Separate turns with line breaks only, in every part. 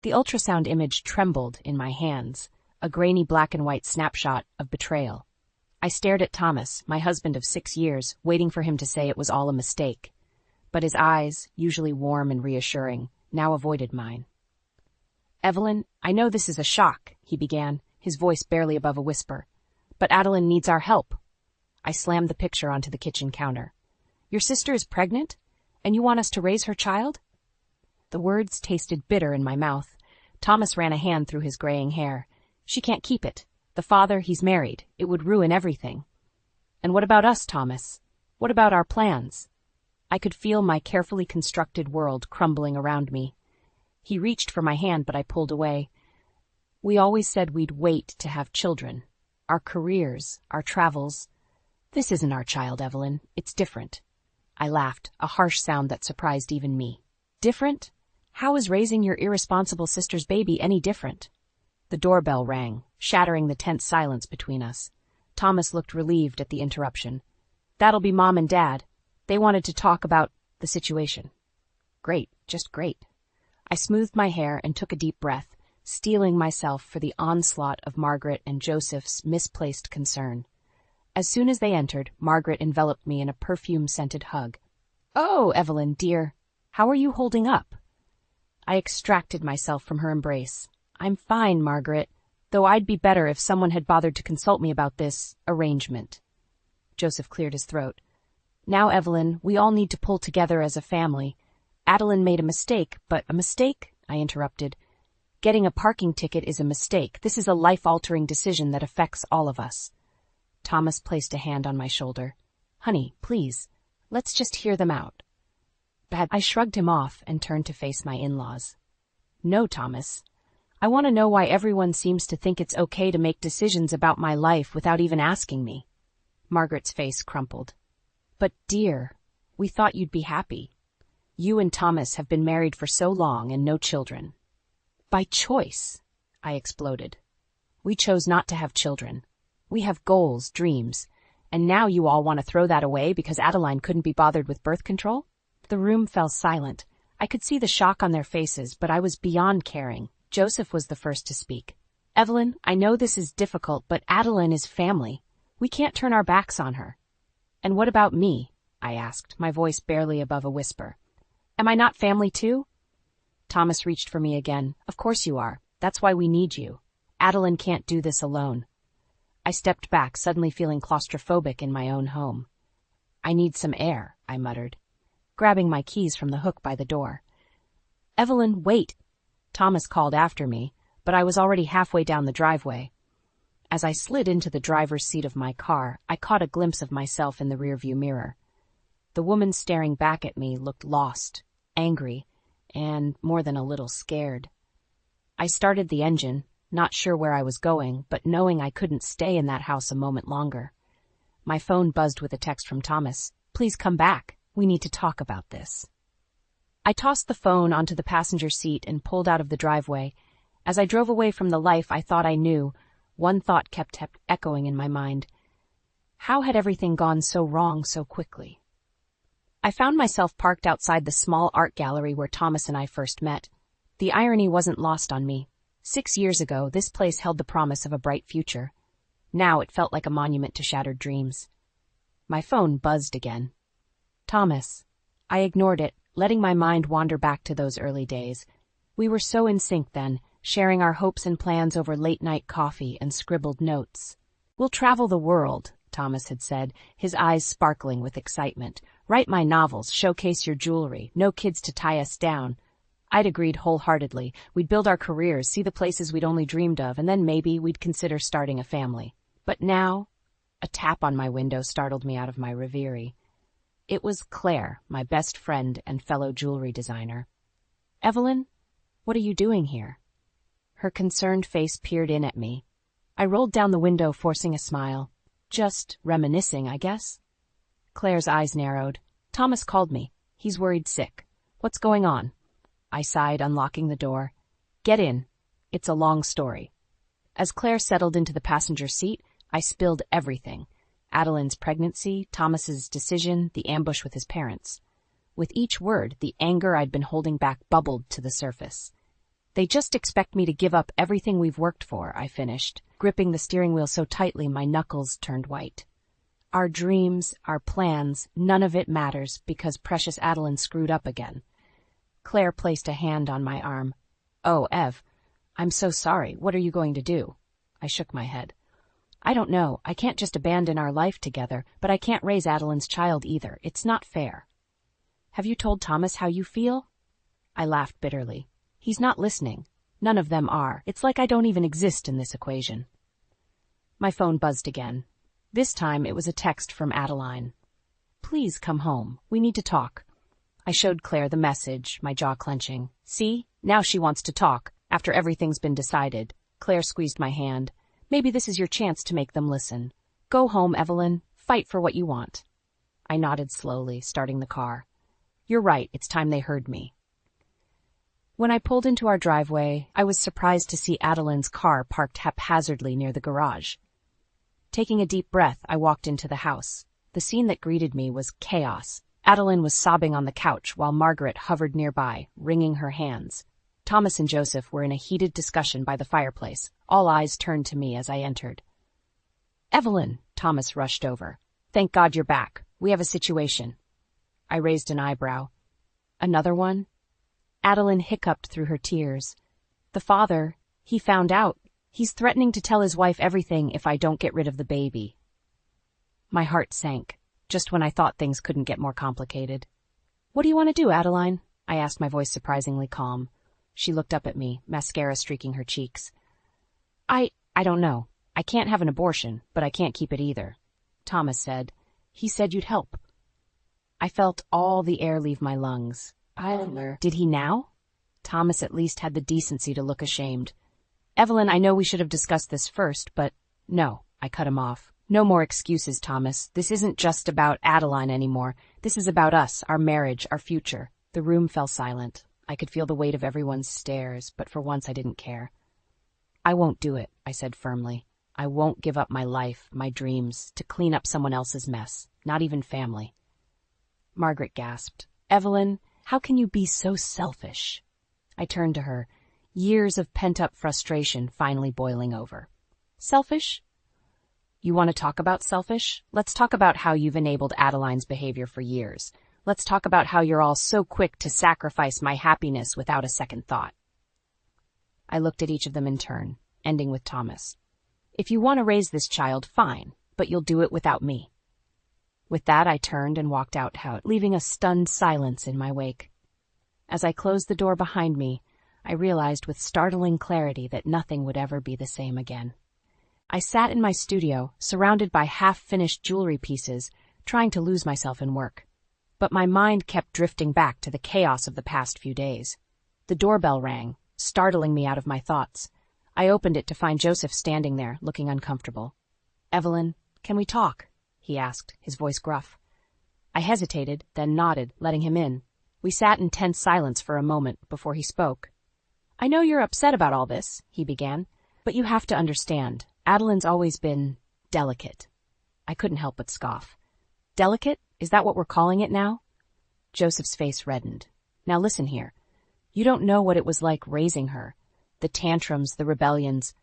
The ultrasound image trembled in my hands, a grainy black and white snapshot of betrayal. I stared at Thomas, my husband of 6 years, waiting for him to say it was all a mistake. But his eyes, usually warm and reassuring, now avoided mine. "Evelyn, I know this is a shock," he began, his voice barely above a whisper. "But Adeline needs our help." I slammed the picture onto the kitchen counter. "Your sister is pregnant? And you want us to raise her child?" The words tasted bitter in my mouth. Thomas ran a hand through his graying hair. "She can't keep it. The father, he's married. It would ruin everything." "And what about us, Thomas? What about our plans?" I could feel my carefully constructed world crumbling around me. He reached for my hand, but I pulled away. "We always said we'd wait to have children. Our careers, our travels. This isn't our child, Evelyn. It's different." I laughed, a harsh sound that surprised even me. "Different? How is raising your irresponsible sister's baby any different?" The doorbell rang, shattering the tense silence between us. Thomas looked relieved at the interruption. "That'll be Mom and Dad. They wanted to talk about the situation." "Great, just great." I smoothed my hair and took a deep breath, steeling myself for the onslaught of Margaret and Joseph's misplaced concern. As soon as they entered, Margaret enveloped me in a perfume-scented hug. "Oh, Evelyn, dear, how are you holding up?" I extracted myself from her embrace. "I'm fine, Margaret, though I'd be better if someone had bothered to consult me about this arrangement." Joseph cleared his throat. "Now, Evelyn, we all need to pull together as a family. Adeline made a mistake, but a mistake?" I interrupted. "Getting a parking ticket is a mistake. This is a life-altering decision that affects all of us." Thomas placed a hand on my shoulder. "Honey, please, let's just hear them out." I shrugged him off and turned to face my in-laws. "No, Thomas. I want to know why everyone seems to think it's okay to make decisions about my life without even asking me." Margaret's face crumpled. "But, dear, we thought you'd be happy. You and Thomas have been married for so long and no children." "By choice," I exploded. "We chose not to have children. We have goals, dreams, and now you all want to throw that away because Adeline couldn't be bothered with birth control?" The room fell silent. I could see the shock on their faces, but I was beyond caring. Joseph was the first to speak. "Evelyn, I know this is difficult, but Adeline is family. We can't turn our backs on her." "And what about me?" I asked, my voice barely above a whisper. "Am I not family too?" Thomas reached for me again. "Of course you are. That's why we need you. Adeline can't do this alone." I stepped back, suddenly feeling claustrophobic in my own home. "I need some air," I muttered, grabbing my keys from the hook by the door. "Evelyn, wait!" Thomas called after me, but I was already halfway down the driveway. As I slid into the driver's seat of my car, I caught a glimpse of myself in the rearview mirror. The woman staring back at me looked lost, angry, and more than a little scared. I started the engine, not sure where I was going, but knowing I couldn't stay in that house a moment longer. My phone buzzed with a text from Thomas. "Please come back. We need to talk about this." I tossed the phone onto the passenger seat and pulled out of the driveway. As I drove away from the life I thought I knew, one thought kept echoing in my mind. How had everything gone so wrong so quickly? I found myself parked outside the small art gallery where Thomas and I first met. The irony wasn't lost on me. 6 years ago, this place held the promise of a bright future. Now it felt like a monument to shattered dreams. My phone buzzed again. "Thomas." I ignored it, letting my mind wander back to those early days. We were so in sync then, sharing our hopes and plans over late-night coffee and scribbled notes. "We'll travel the world," Thomas had said, his eyes sparkling with excitement. "Write my novels, showcase your jewelry, no kids to tie us down." I'd agreed wholeheartedly. We'd build our careers, see the places we'd only dreamed of, and then maybe we'd consider starting a family. But now, a tap on my window startled me out of my reverie. It was Claire, my best friend and fellow jewelry designer. "Evelyn, what are you doing here?" Her concerned face peered in at me. I rolled down the window, forcing a smile. "Just reminiscing, I guess." Claire's eyes narrowed. "Thomas called me. He's worried sick. What's going on?" I sighed, unlocking the door. "Get in. It's a long story." As Claire settled into the passenger seat, I spilled everything. Adeline's pregnancy, Thomas's decision, the ambush with his parents. With each word, the anger I'd been holding back bubbled to the surface. They just expect me to give up everything we've worked for, I finished, gripping the steering wheel so tightly my knuckles turned white. Our dreams, our plans, none of it matters because precious Adeline screwed up again. Claire placed a hand on my arm. Oh, Ev, I'm so sorry. What are you going to do? I shook my head. I don't know. I can't just abandon our life together, but I can't raise Adeline's child either. It's not fair. Have you told Thomas how you feel? I laughed bitterly. He's not listening. None of them are. It's like I don't even exist in this equation. My phone buzzed again. This time it was a text from Adeline. Please come home. We need to talk. I showed Claire the message, my jaw clenching. See? Now she wants to talk, after everything's been decided. Claire squeezed my hand. Maybe this is your chance to make them listen. Go home, Evelyn. Fight for what you want. I nodded slowly, starting the car. You're right. It's time they heard me. When I pulled into our driveway, I was surprised to see Adeline's car parked haphazardly near the garage. Taking a deep breath, I walked into the house. The scene that greeted me was chaos. Adeline was sobbing on the couch while Margaret hovered nearby, wringing her hands. Thomas and Joseph were in a heated discussion by the fireplace. All eyes turned to me as I entered. Evelyn, Thomas rushed over. Thank God you're back. We have a situation. I raised an eyebrow. Another one? Adeline hiccuped through her tears. The father, he found out. He's threatening to tell his wife everything if I don't get rid of the baby. My heart sank, just when I thought things couldn't get more complicated. What do you want to do, Adeline? I asked, my voice surprisingly calm. She looked up at me, mascara streaking her cheeks. I don't know. I can't have an abortion, but I can't keep it either. Thomas said. He said you'd help. I felt all the air leave my lungs. Did he now? Thomas at least had the decency to look ashamed. Evelyn, I know we should have discussed this first, but no, I cut him off. No more excuses, Thomas. This isn't just about Adeline anymore. This is about us, our marriage, our future. The room fell silent. I could feel the weight of everyone's stares, but for once I didn't care. I won't do it, I said firmly. I won't give up my life, my dreams, to clean up someone else's mess, not even family. Margaret gasped. Evelyn, how can you be so selfish? I turned to her, years of pent-up frustration finally boiling over. Selfish? You want to talk about selfish? Let's talk about how you've enabled Adeline's behavior for years. Let's talk about how you're all so quick to sacrifice my happiness without a second thought. I looked at each of them in turn, ending with Thomas. If you want to raise this child, fine, but you'll do it without me. With that, I turned and walked out, leaving a stunned silence in my wake. As I closed the door behind me, I realized with startling clarity that nothing would ever be the same again. I sat in my studio, surrounded by half-finished jewelry pieces, trying to lose myself in work. But my mind kept drifting back to the chaos of the past few days. The doorbell rang, startling me out of my thoughts. I opened it to find Joseph standing there, looking uncomfortable. Evelyn, can we talk? He asked, his voice gruff. I hesitated, then nodded, letting him in. We sat in tense silence for a moment before he spoke. I know you're upset about all this, he began, but you have to understand, Adeline's always been delicate. I couldn't help but scoff. Delicate? Is that what we're calling it now? Joseph's face reddened. Now listen here. You don't know what it was like raising her. The tantrums, the rebellions.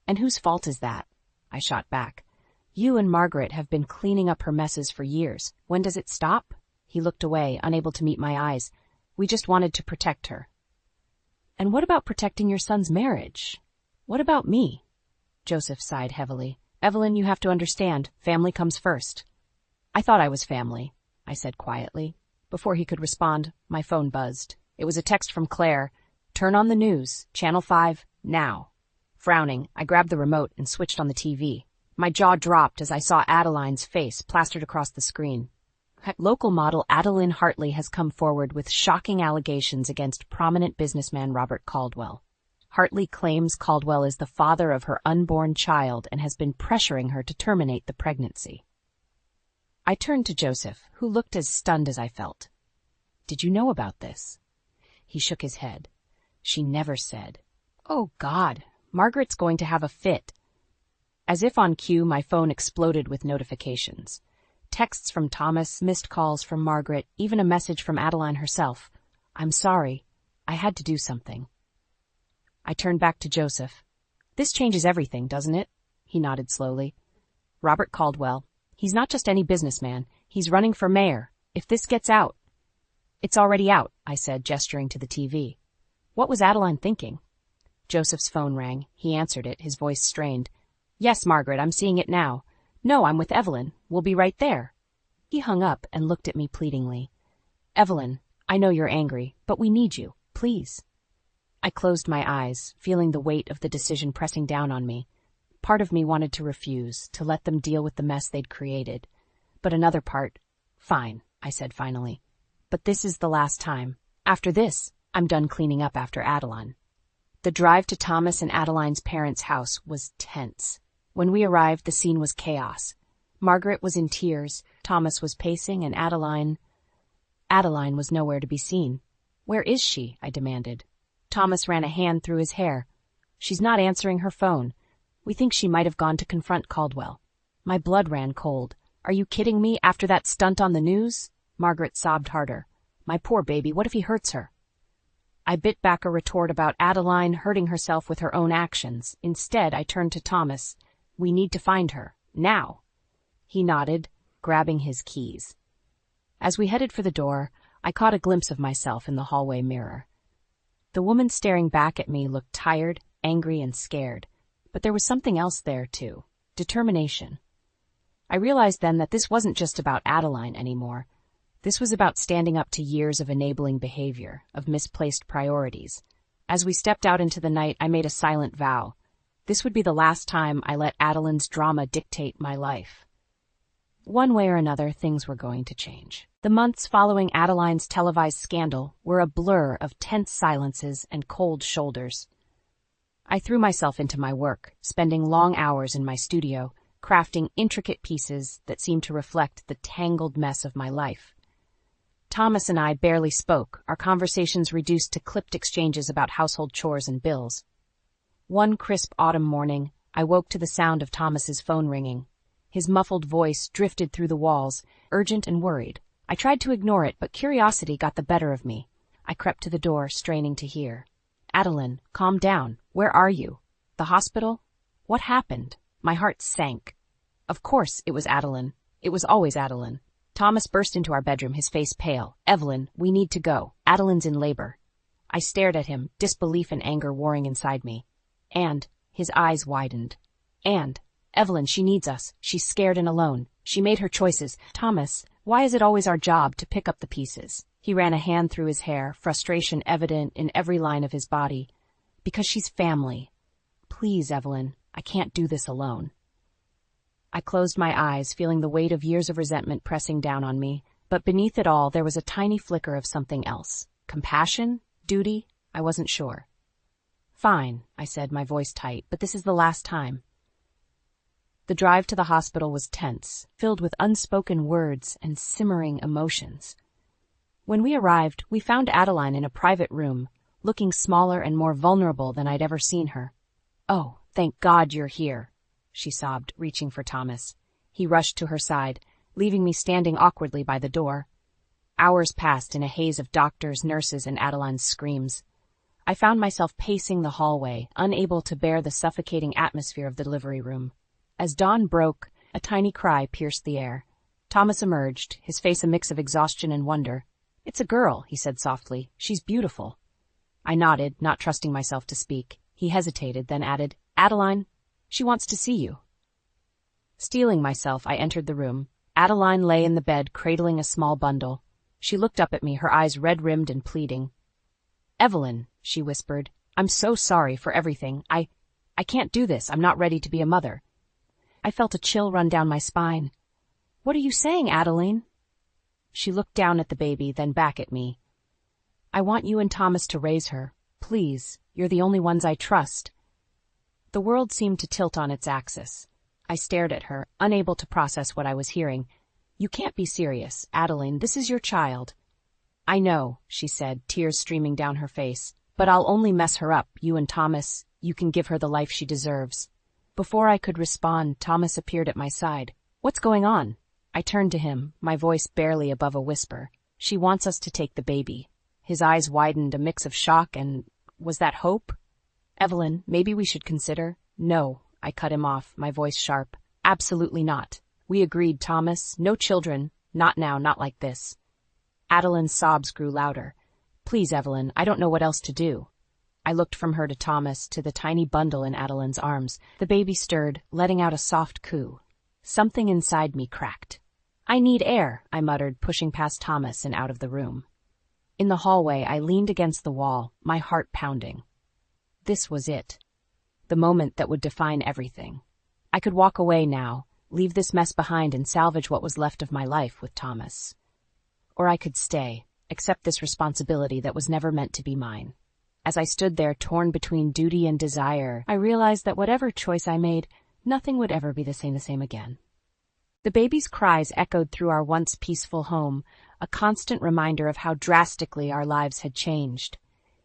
And whose fault is that? I shot back. You and Margaret have been cleaning up her messes for years. When does it stop? He looked away, unable to meet my eyes. We just wanted to protect her. And what about protecting your son's marriage? What about me? Joseph sighed heavily. Evelyn, you have to understand, family comes first. I thought I was family, I said quietly. Before he could respond, my phone buzzed. It was a text from Claire. Turn on the news, Channel 5, now. Frowning, I grabbed the remote and switched on the TV. My jaw dropped as I saw Adeline's face plastered across the screen. Local model Adeline Hartley has come forward with shocking allegations against prominent businessman Robert Caldwell. Hartley claims Caldwell is the father of her unborn child and has been pressuring her to terminate the pregnancy. I turned to Joseph, who looked as stunned as I felt. Did you know about this? He shook his head. She never said. Oh, God, Margaret's going to have a fit. As if on cue, my phone exploded with notifications. Texts from Thomas, missed calls from Margaret, even a message from Adeline herself. I'm sorry. I had to do something. I turned back to Joseph. This changes everything, doesn't it? He nodded slowly. Robert Caldwell. He's not just any businessman. He's running for mayor. If this gets out... It's already out, I said, gesturing to the TV. What was Adeline thinking? Joseph's phone rang. He answered it, his voice strained. Yes, Margaret, I'm seeing it now. No, I'm with Evelyn. We'll be right there. He hung up and looked at me pleadingly. Evelyn, I know you're angry, but we need you, please. I closed my eyes, feeling the weight of the decision pressing down on me. Part of me wanted to refuse, to let them deal with the mess they'd created. But another part, fine, I said finally. But this is the last time. After this, I'm done cleaning up after Adeline. The drive to Thomas and Adeline's parents' house was tense. When we arrived, the scene was chaos. Margaret was in tears, Thomas was pacing, and Adeline was nowhere to be seen. Where is she? I demanded. Thomas ran a hand through his hair. She's not answering her phone. We think she might have gone to confront Caldwell. My blood ran cold. Are you kidding me after that stunt on the news? Margaret sobbed harder. My poor baby, what if he hurts her? I bit back a retort about Adeline hurting herself with her own actions. Instead, I turned to Thomas. We need to find her. Now. He nodded, grabbing his keys. As we headed for the door, I caught a glimpse of myself in the hallway mirror. The woman staring back at me looked tired, angry, and scared. But there was something else there, too. Determination. I realized then that this wasn't just about Adeline anymore. This was about standing up to years of enabling behavior, of misplaced priorities. As we stepped out into the night, I made a silent vow. This would be the last time I let Adeline's drama dictate my life. One way or another, things were going to change. The months following Adeline's televised scandal were a blur of tense silences and cold shoulders. I threw myself into my work, spending long hours in my studio, crafting intricate pieces that seemed to reflect the tangled mess of my life. Thomas and I barely spoke, our conversations reduced to clipped exchanges about household chores and bills. One crisp autumn morning, I woke to the sound of Thomas's phone ringing. His muffled voice drifted through the walls, urgent and worried. I tried to ignore it, but curiosity got the better of me. I crept to the door, straining to hear. Adeline, calm down. Where are you? The hospital? What happened? My heart sank. Of course it was Adeline. It was always Adeline. Thomas burst into our bedroom, his face pale. Evelyn, we need to go. Adeline's in labor. I stared at him, disbelief and anger warring inside me. And his eyes widened. And Evelyn, she needs us. She's scared and alone. She made her choices. Thomas, why is it always our job to pick up the pieces? He ran a hand through his hair, frustration evident in every line of his body. Because she's family. Please, Evelyn, I can't do this alone. I closed my eyes, feeling the weight of years of resentment pressing down on me, but beneath it all there was a tiny flicker of something else. Compassion? Duty? I wasn't sure. Fine, I said, my voice tight, but this is the last time. The drive to the hospital was tense, filled with unspoken words and simmering emotions. When we arrived, we found Adeline in a private room, looking smaller and more vulnerable than I'd ever seen her. Oh, thank God you're here, she sobbed, reaching for Thomas. He rushed to her side, leaving me standing awkwardly by the door. Hours passed in a haze of doctors, nurses, and Adeline's screams. I found myself pacing the hallway, unable to bear the suffocating atmosphere of the delivery room. As dawn broke, a tiny cry pierced the air. Thomas emerged, his face a mix of exhaustion and wonder. It's a girl, he said softly. She's beautiful. I nodded, not trusting myself to speak. He hesitated, then added, Adeline, she wants to see you. Steeling myself, I entered the room. Adeline lay in the bed, cradling a small bundle. She looked up at me, her eyes red-rimmed and pleading. Evelyn, she whispered, I'm so sorry for everything. I can't do this. I'm not ready to be a mother. I felt a chill run down my spine. What are you saying, Adeline? She looked down at the baby, then back at me. I want you and Thomas to raise her. Please, you're the only ones I trust. The world seemed to tilt on its axis. I stared at her, unable to process what I was hearing. You can't be serious, Adeline. This is your child. I know, she said, tears streaming down her face. But I'll only mess her up. You and Thomas, you can give her the life she deserves. Before I could respond, Thomas appeared at my side. What's going on? I turned to him, my voice barely above a whisper. She wants us to take the baby. His eyes widened, a mix of shock and, was that hope? Evelyn, maybe we should consider— No, I cut him off, my voice sharp. Absolutely not. We agreed, Thomas. No children. Not now, not like this. Adeline's sobs grew louder. Please, Evelyn, I don't know what else to do. I looked from her to Thomas, to the tiny bundle in Adeline's arms. The baby stirred, letting out a soft coo. Something inside me cracked. I need air, I muttered, pushing past Thomas and out of the room. In the hallway, I leaned against the wall, my heart pounding. This was it. The moment that would define everything. I could walk away now, leave this mess behind and salvage what was left of my life with Thomas. Or I could stay, accept this responsibility that was never meant to be mine. As I stood there, torn between duty and desire, I realized that whatever choice I made, nothing would ever be the same again. The baby's cries echoed through our once peaceful home, a constant reminder of how drastically our lives had changed.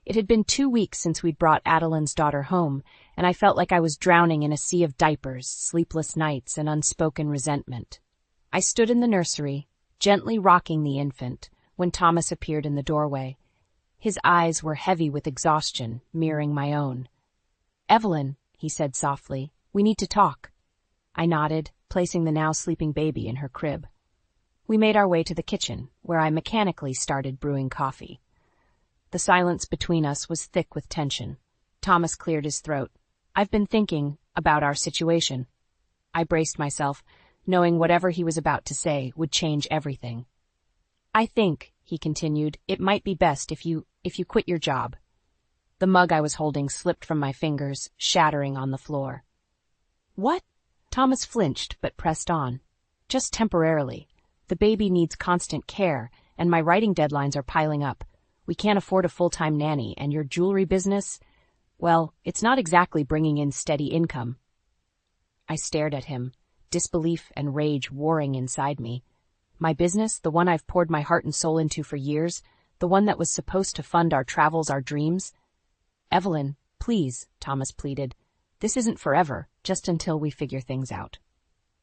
It had been 2 weeks since we'd brought Adeline's daughter home, and I felt like I was drowning in a sea of diapers, sleepless nights, and unspoken resentment. I stood in the nursery, gently rocking the infant, when Thomas appeared in the doorway. His eyes were heavy with exhaustion, mirroring my own. Evelyn, he said softly, we need to talk. I nodded, placing the now sleeping baby in her crib. We made our way to the kitchen, where I mechanically started brewing coffee. The silence between us was thick with tension. Thomas cleared his throat. I've been thinking about our situation. I braced myself, knowing whatever he was about to say would change everything. I think, he continued, it might be best if you quit your job. The mug I was holding slipped from my fingers, shattering on the floor. What? Thomas flinched, but pressed on. Just temporarily. The baby needs constant care, and my writing deadlines are piling up. We can't afford a full-time nanny, and your jewelry business, well, it's not exactly bringing in steady income. I stared at him, disbelief and rage warring inside me. My business, the one I've poured my heart and soul into for years, the one that was supposed to fund our travels, our dreams. Evelyn, please, Thomas pleaded. This isn't forever, just until we figure things out.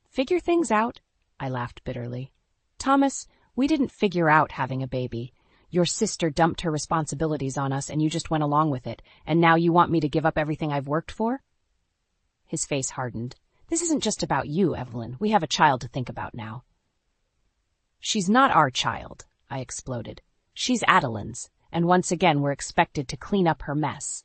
Figure things out? I laughed bitterly. Thomas, we didn't figure out having a baby. Your sister dumped her responsibilities on us and you just went along with it, and now you want me to give up everything I've worked for? His face hardened. This isn't just about you, Evelyn. We have a child to think about now. She's not our child, I exploded. She's Adeline's, and once again we're expected to clean up her mess.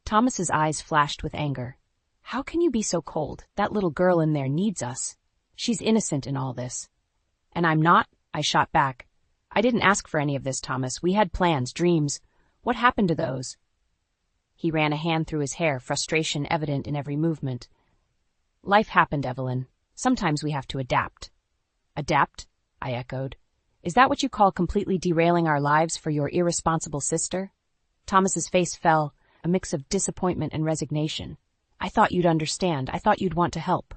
Thomas's eyes flashed with anger. How can you be so cold? That little girl in there needs us. She's innocent in all this. And I'm not, I shot back. I didn't ask for any of this, Thomas. We had plans, dreams. What happened to those? He ran a hand through his hair, frustration evident in every movement. Life happened, Evelyn. Sometimes we have to adapt. Adapt? I echoed. Is that what you call completely derailing our lives for your irresponsible sister? Thomas's face fell, a mix of disappointment and resignation. I thought you'd understand. I thought you'd want to help.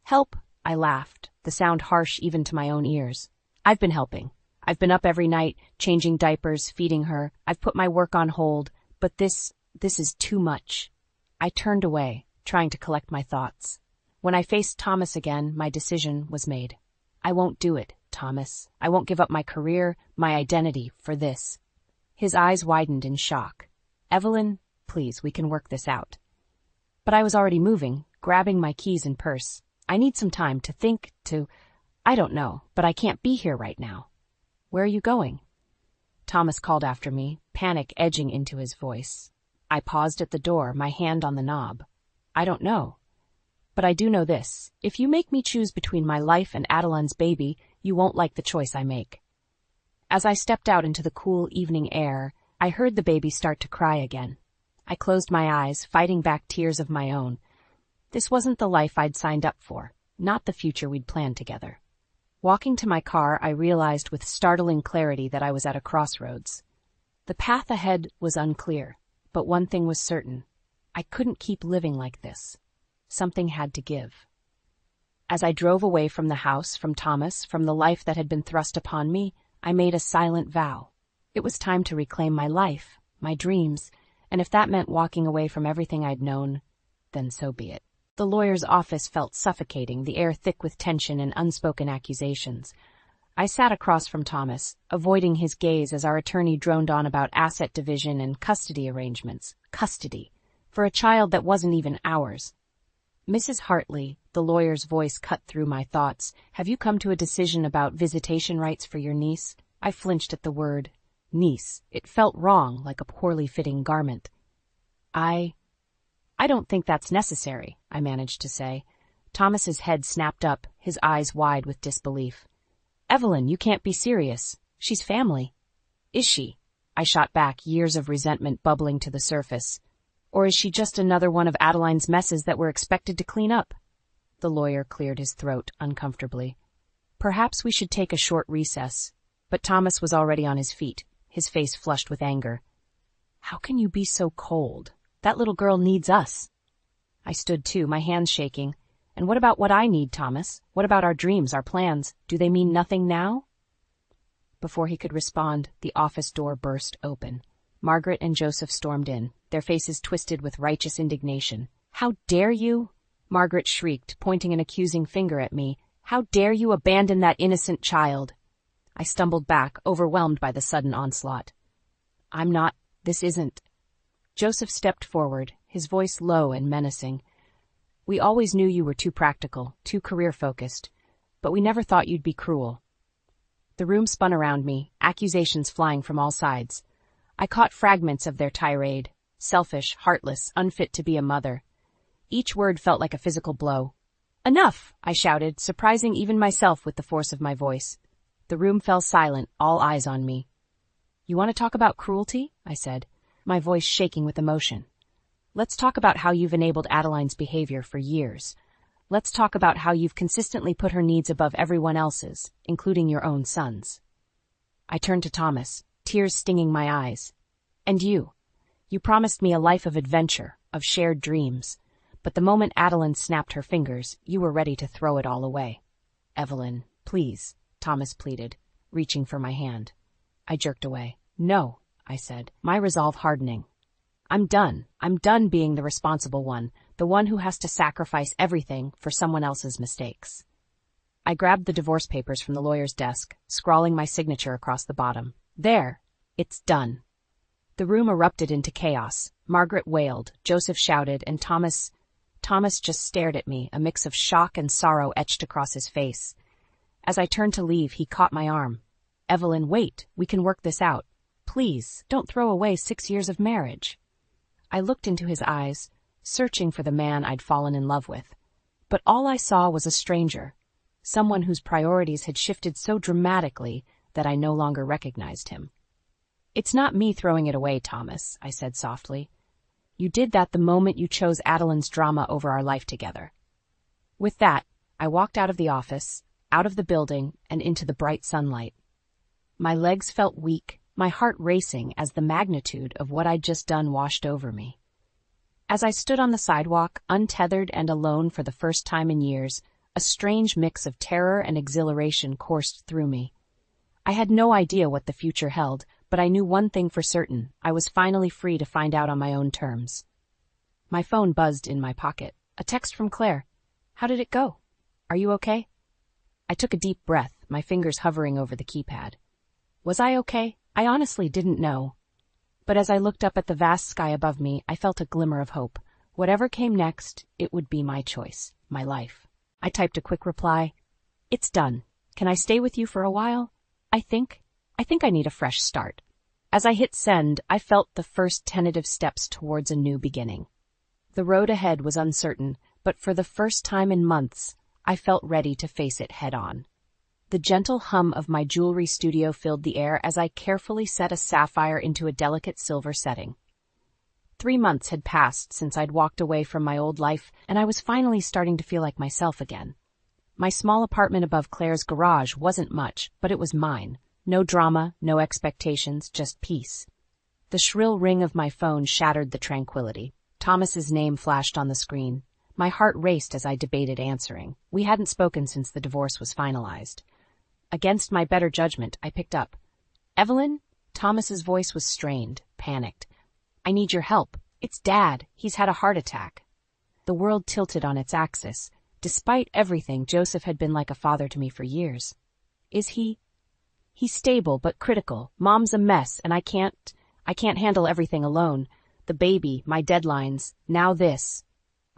Help? I laughed, the sound harsh even to my own ears. I've been helping. I've been up every night, changing diapers, feeding her. I've put my work on hold, but this is too much. I turned away, trying to collect my thoughts. When I faced Thomas again, my decision was made. I won't do it, Thomas. I won't give up my career, my identity, for this. His eyes widened in shock. Evelyn, please, we can work this out. But I was already moving, grabbing my keys and purse. I need some time to think, I don't know, but I can't be here right now. Where are you going? Thomas called after me, panic edging into his voice. I paused at the door, my hand on the knob. I don't know. But I do know this. If you make me choose between my life and Adeline's baby, you won't like the choice I make. As I stepped out into the cool evening air, I heard the baby start to cry again. I closed my eyes, fighting back tears of my own. This wasn't the life I'd signed up for, not the future we'd planned together. Walking to my car, I realized with startling clarity that I was at a crossroads. The path ahead was unclear, but one thing was certain. I couldn't keep living like this. Something had to give. As I drove away from the house, from Thomas, from the life that had been thrust upon me, I made a silent vow. It was time to reclaim my life, my dreams, and if that meant walking away from everything I'd known, then so be it. The lawyer's office felt suffocating, the air thick with tension and unspoken accusations. I sat across from Thomas, avoiding his gaze as our attorney droned on about asset division and custody arrangements. Custody. For a child that wasn't even ours. Mrs. Hartley, the lawyer's voice cut through my thoughts, have you come to a decision about visitation rights for your niece? I flinched at the word niece. It felt wrong, like a poorly fitting garment. I don't think that's necessary, I managed to say. Thomas's head snapped up, his eyes wide with disbelief. Evelyn, you can't be serious. She's family. Is she? I shot back, years of resentment bubbling to the surface. Or is she just another one of Adeline's messes that we're expected to clean up? The lawyer cleared his throat uncomfortably. Perhaps we should take a short recess. But Thomas was already on his feet, his face flushed with anger. How can you be so cold? That little girl needs us. I stood too, my hands shaking. And what about what I need, Thomas? What about our dreams, our plans? Do they mean nothing now? Before he could respond, the office door burst open. Margaret and Joseph stormed in, their faces twisted with righteous indignation. How dare you? Margaret shrieked, pointing an accusing finger at me. How dare you abandon that innocent child? I stumbled back, overwhelmed by the sudden onslaught. This isn't. Joseph stepped forward, his voice low and menacing. We always knew you were too practical, too career-focused, but we never thought you'd be cruel. The room spun around me, accusations flying from all sides. I caught fragments of their tirade, selfish, heartless, unfit to be a mother. Each word felt like a physical blow. Enough, I shouted, surprising even myself with the force of my voice. The room fell silent, all eyes on me. You want to talk about cruelty? I said, my voice shaking with emotion. Let's talk about how you've enabled Adeline's behavior for years. Let's talk about how you've consistently put her needs above everyone else's, including your own son's. I turned to Thomas, tears stinging my eyes. And you? You promised me a life of adventure, of shared dreams. But the moment Adeline snapped her fingers, you were ready to throw it all away. Evelyn, please, Thomas pleaded, reaching for my hand. I jerked away. No, I said, my resolve hardening. I'm done. I'm done being the responsible one, the one who has to sacrifice everything for someone else's mistakes. I grabbed the divorce papers from the lawyer's desk, scrawling my signature across the bottom. There. It's done. The room erupted into chaos. Margaret wailed, Joseph shouted, and Thomas just stared at me, a mix of shock and sorrow etched across his face. As I turned to leave, he caught my arm. Evelyn, wait. We can work this out. Please, don't throw away 6 years of marriage. I looked into his eyes, searching for the man I'd fallen in love with. But all I saw was a stranger, someone whose priorities had shifted so dramatically that I no longer recognized him. It's not me throwing it away, Thomas, I said softly. You did that the moment you chose Adeline's drama over our life together. With that, I walked out of the office, out of the building, and into the bright sunlight. My legs felt weak, my heart racing as the magnitude of what I'd just done washed over me. As I stood on the sidewalk, untethered and alone for the first time in years, a strange mix of terror and exhilaration coursed through me. I had no idea what the future held, but I knew one thing for certain. I was finally free to find out on my own terms. My phone buzzed in my pocket. A text from Claire. How did it go? Are you okay? I took a deep breath, my fingers hovering over the keypad. Was I okay? I honestly didn't know. But as I looked up at the vast sky above me, I felt a glimmer of hope. Whatever came next, it would be my choice, my life. I typed a quick reply. It's done. Can I stay with you for a while? I think I need a fresh start. As I hit send, I felt the first tentative steps towards a new beginning. The road ahead was uncertain, but for the first time in months, I felt ready to face it head-on. The gentle hum of my jewelry studio filled the air as I carefully set a sapphire into a delicate silver setting. 3 months had passed since I'd walked away from my old life, and I was finally starting to feel like myself again. My small apartment above Claire's garage wasn't much, but it was mine. No drama, no expectations, just peace. The shrill ring of my phone shattered the tranquility. Thomas's name flashed on the screen. My heart raced as I debated answering. We hadn't spoken since the divorce was finalized. Against my better judgment, I picked up. Evelyn? Thomas's voice was strained, panicked. I need your help. It's Dad. He's had a heart attack. The world tilted on its axis. Despite everything, Joseph had been like a father to me for years. Is he? He's stable but critical. Mom's a mess and I can't handle everything alone. The baby, my deadlines, now this.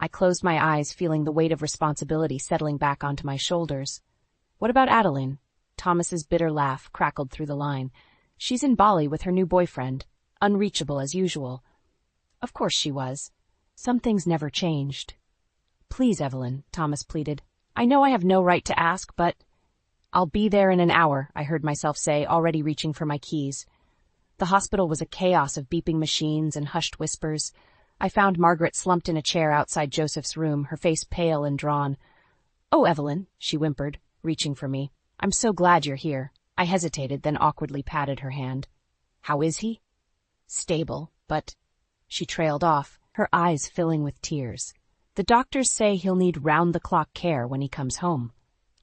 I closed my eyes, feeling the weight of responsibility settling back onto my shoulders. What about Adeline? Thomas's bitter laugh crackled through the line. She's in Bali with her new boyfriend, unreachable as usual. Of course she was. Some things never changed. Please, Evelyn, Thomas pleaded. I know I have no right to ask, but... I'll be there in an hour, I heard myself say, already reaching for my keys. The hospital was a chaos of beeping machines and hushed whispers. I found Margaret slumped in a chair outside Joseph's room, her face pale and drawn. Oh, Evelyn, she whimpered, reaching for me. I'm so glad you're here. I hesitated, then awkwardly patted her hand. How is he? Stable, but... She trailed off, her eyes filling with tears. The doctors say he'll need round-the-clock care when he comes home.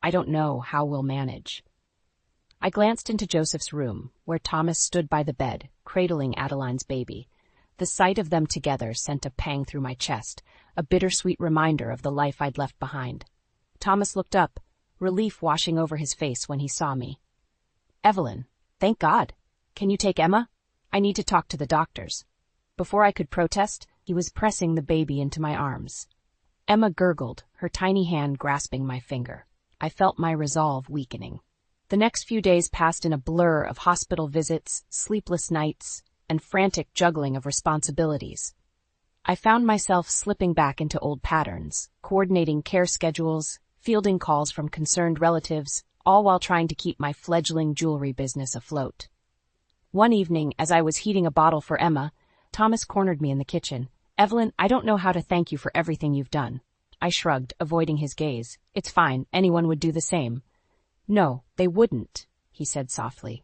I don't know how we'll manage. I glanced into Joseph's room, where Thomas stood by the bed, cradling Adeline's baby. The sight of them together sent a pang through my chest, a bittersweet reminder of the life I'd left behind. Thomas looked up, relief washing over his face when he saw me. Evelyn, thank God. Can you take Emma? I need to talk to the doctors. Before I could protest, he was pressing the baby into my arms. Emma gurgled, her tiny hand grasping my finger. I felt my resolve weakening. The next few days passed in a blur of hospital visits, sleepless nights, and frantic juggling of responsibilities. I found myself slipping back into old patterns, coordinating care schedules, fielding calls from concerned relatives, all while trying to keep my fledgling jewelry business afloat. One evening, as I was heating a bottle for Emma, Thomas cornered me in the kitchen. Evelyn, I don't know how to thank you for everything you've done. I shrugged, avoiding his gaze. It's fine, anyone would do the same. No, they wouldn't, he said softly.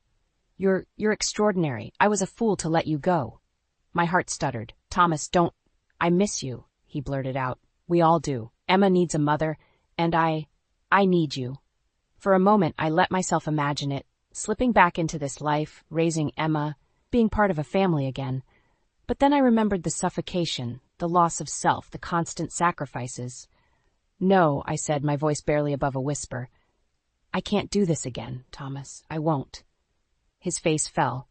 You're extraordinary. I was a fool to let you go. My heart stuttered. Thomas, don't... I miss you, he blurted out. We all do. Emma needs a mother, and I need you. For a moment, I let myself imagine it, slipping back into this life, raising Emma, being part of a family again. But then I remembered the suffocation, the loss of self, the constant sacrifices. No, I said, my voice barely above a whisper. I can't do this again, Thomas. I won't. His face fell.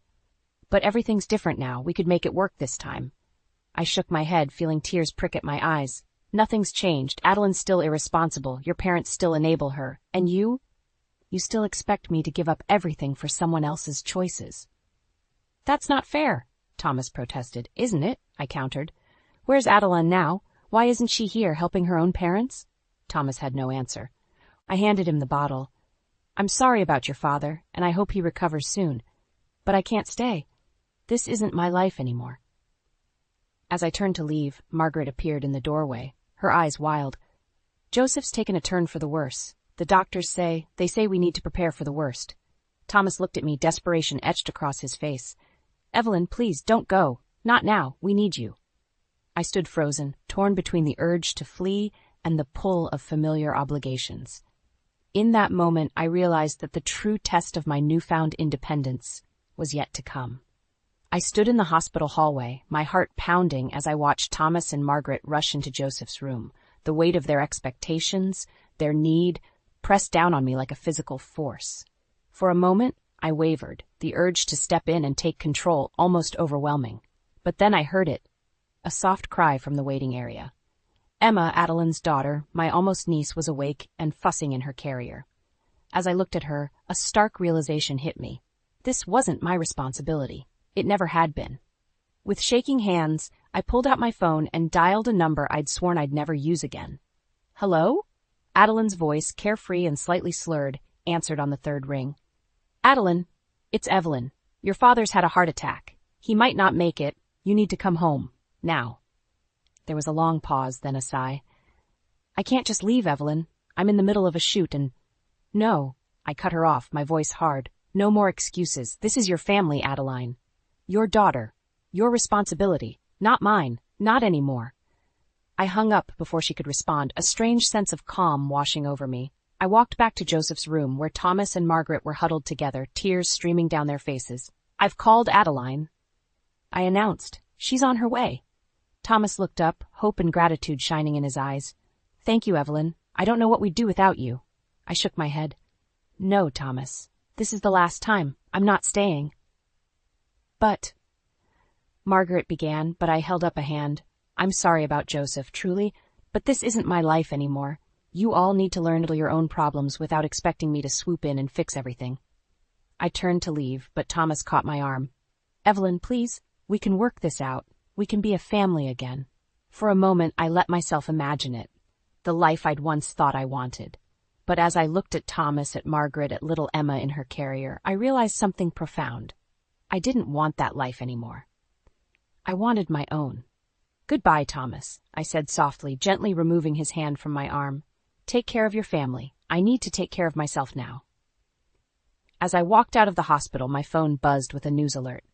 But everything's different now. We could make it work this time. I shook my head, feeling tears prick at my eyes. Nothing's changed. Adeline's still irresponsible. Your parents still enable her. And you? You still expect me to give up everything for someone else's choices. That's not fair, Thomas protested. Isn't it? I countered. Where's Adeline now? Why isn't she here helping her own parents? Thomas had no answer. I handed him the bottle. I'm sorry about your father, and I hope he recovers soon. But I can't stay. This isn't my life anymore. As I turned to leave, Margaret appeared in the doorway, her eyes wild. Joseph's taken a turn for the worse. The doctors say we need to prepare for the worst. Thomas looked at me, desperation etched across his face. Evelyn, please, don't go. Not now. We need you. I stood frozen, torn between the urge to flee and the pull of familiar obligations. In that moment, I realized that the true test of my newfound independence was yet to come. I stood in the hospital hallway, my heart pounding as I watched Thomas and Margaret rush into Joseph's room, the weight of their expectations, their need, pressed down on me like a physical force. For a moment, I wavered, the urge to step in and take control almost overwhelming. But then I heard it, a soft cry from the waiting area. Emma, Adeline's daughter, my almost niece, was awake and fussing in her carrier. As I looked at her, a stark realization hit me. This wasn't my responsibility. It never had been. With shaking hands, I pulled out my phone and dialed a number I'd sworn I'd never use again. Hello? Adeline's voice, carefree and slightly slurred, answered on the third ring. Adeline, it's Evelyn. Your father's had a heart attack. He might not make it. You need to come home. Now. There was a long pause, then a sigh. I can't just leave, Evelyn. I'm in the middle of a shoot and... No, I cut her off, my voice hard. No more excuses. This is your family, Adeline. Your daughter. Your responsibility. Not mine. Not anymore. I hung up before she could respond, a strange sense of calm washing over me. I walked back to Joseph's room, where Thomas and Margaret were huddled together, tears streaming down their faces. I've called Adeline, I announced. She's on her way. Thomas looked up, hope and gratitude shining in his eyes. Thank you, Evelyn. I don't know what we'd do without you. I shook my head. No, Thomas. This is the last time. I'm not staying. But, Margaret began, but I held up a hand. I'm sorry about Joseph, truly, but this isn't my life anymore. You all need to learn to handle your own problems without expecting me to swoop in and fix everything. I turned to leave, but Thomas caught my arm. Evelyn, please, we can work this out. We can be a family again. For a moment, I let myself imagine it, the life I'd once thought I wanted. But as I looked at Thomas, at Margaret, at little Emma in her carrier, I realized something profound. I didn't want that life anymore. I wanted my own. Goodbye, Thomas, I said softly, gently removing his hand from my arm. Take care of your family. I need to take care of myself now. As I walked out of the hospital, my phone buzzed with a news alert.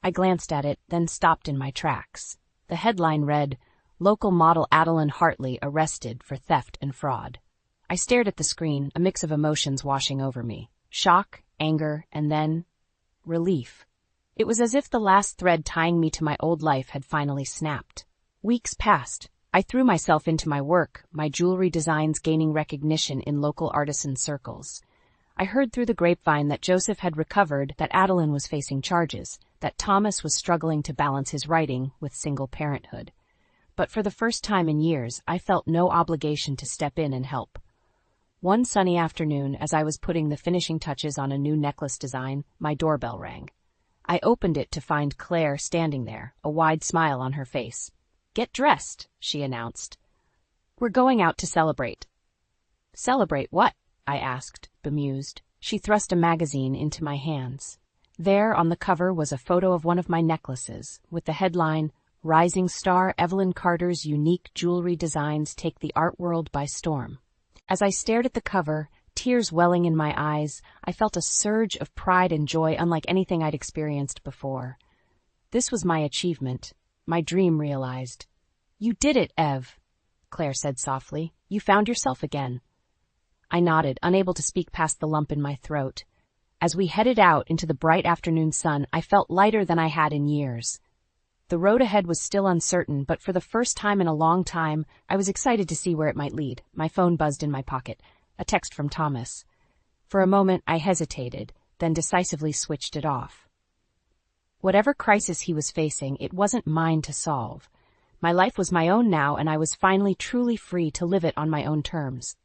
I glanced at it, then stopped in my tracks. The headline read, Local model Adeline Hartley arrested for theft and fraud. I stared at the screen, a mix of emotions washing over me. Shock, anger, and then relief. It was as if the last thread tying me to my old life had finally snapped. Weeks passed. I threw myself into my work, my jewelry designs gaining recognition in local artisan circles. I heard through the grapevine that Joseph had recovered, that Adeline was facing charges, that Thomas was struggling to balance his writing with single parenthood. But for the first time in years, I felt no obligation to step in and help. One sunny afternoon, as I was putting the finishing touches on a new necklace design, my doorbell rang. I opened it to find Claire standing there, a wide smile on her face. Get dressed, she announced. We're going out to celebrate. Celebrate what? I asked, bemused. She thrust a magazine into my hands. There on the cover was a photo of one of my necklaces, with the headline, Rising Star Evelyn Carter's Unique Jewelry Designs Take the Art World by Storm. As I stared at the cover, tears welling in my eyes, I felt a surge of pride and joy unlike anything I'd experienced before. This was my achievement, my dream realized. You did it, Ev, Claire said softly. You found yourself again. I nodded, unable to speak past the lump in my throat. As we headed out into the bright afternoon sun, I felt lighter than I had in years. The road ahead was still uncertain, but for the first time in a long time, I was excited to see where it might lead. My phone buzzed in my pocket. A text from Thomas. For a moment, I hesitated, then decisively switched it off. Whatever crisis he was facing, it wasn't mine to solve. My life was my own now, and I was finally truly free to live it on my own terms.